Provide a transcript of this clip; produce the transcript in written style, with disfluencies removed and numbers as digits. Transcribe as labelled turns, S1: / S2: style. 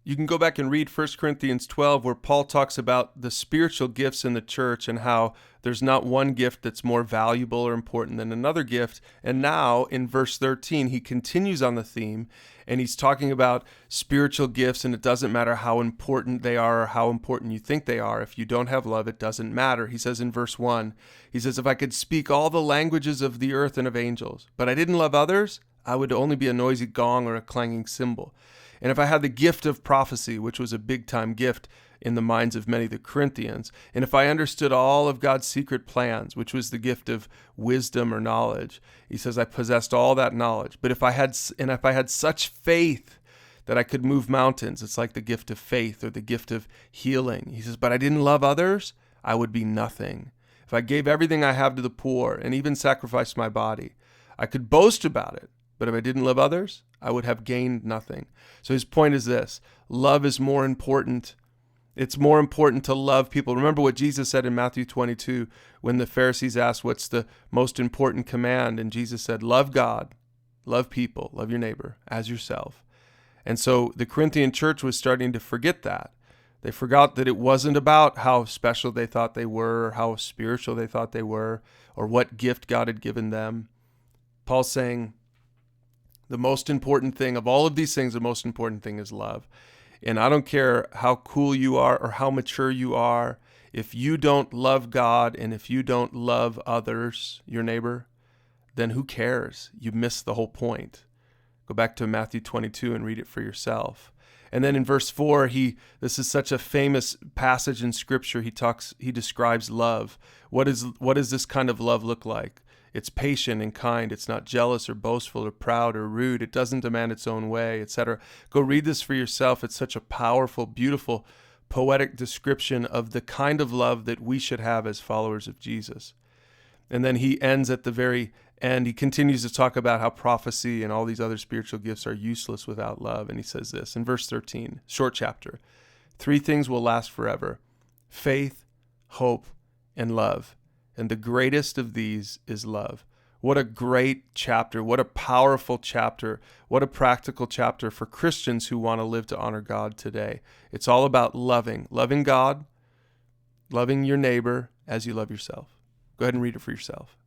S1: You can go back and read 1 Corinthians 12, where Paul talks about the spiritual gifts in the church and how there's not one gift that's more valuable or important than another gift. And now in verse 13, he continues on the theme and he's talking about spiritual gifts, and it doesn't matter how important they are or how important you think they are. If you don't have love, it doesn't matter. He says in verse 1, he says, if I could speak all the languages of the earth and of angels, but I didn't love others, I would only be a noisy gong or a clanging cymbal. And if I had the gift of prophecy, which was a big-time gift in the minds of many of the Corinthians, and if I understood all of God's secret plans, which was the gift of wisdom or knowledge, he says I possessed all that knowledge. But if I had such faith that I could move mountains, it's like the gift of faith or the gift of healing. He says, but I didn't love others, I would be nothing. If I gave everything I have to the poor and even sacrificed my body, I could boast about it. But if I didn't love others, I would have gained nothing. So his point is this: love is more important. It's more important to love people. Remember what Jesus said in Matthew 22 when the Pharisees asked, what's the most important command? And Jesus said, love God, love people, love your neighbor as yourself. And so the Corinthian church was starting to forget that. They forgot that it wasn't about how special they thought they were, or how spiritual they thought they were, or what gift God had given them. Paul's saying, the most important thing of all of these things, the most important thing is love. And I don't care how cool you are or how mature you are. If you don't love God and if you don't love others, your neighbor, then who cares? You missed the whole point. Go back to Matthew 22 and read it for yourself. And then in verse 4, this is such a famous passage in Scripture. He describes love. What does this kind of love look like? It's patient and kind. It's not jealous or boastful or proud or rude. It doesn't demand its own way, etc. Go read this for yourself. It's such a powerful, beautiful, poetic description of the kind of love that we should have as followers of Jesus. And then he ends at the very end. He continues to talk about how prophecy and all these other spiritual gifts are useless without love. And he says this in verse 13, short chapter: 3 things will last forever: faith, hope, and love. And the greatest of these is love. What a great chapter. What a powerful chapter. What a practical chapter for Christians who want to live to honor God today. It's all about loving God, loving your neighbor as you love yourself. Go ahead and read it for yourself.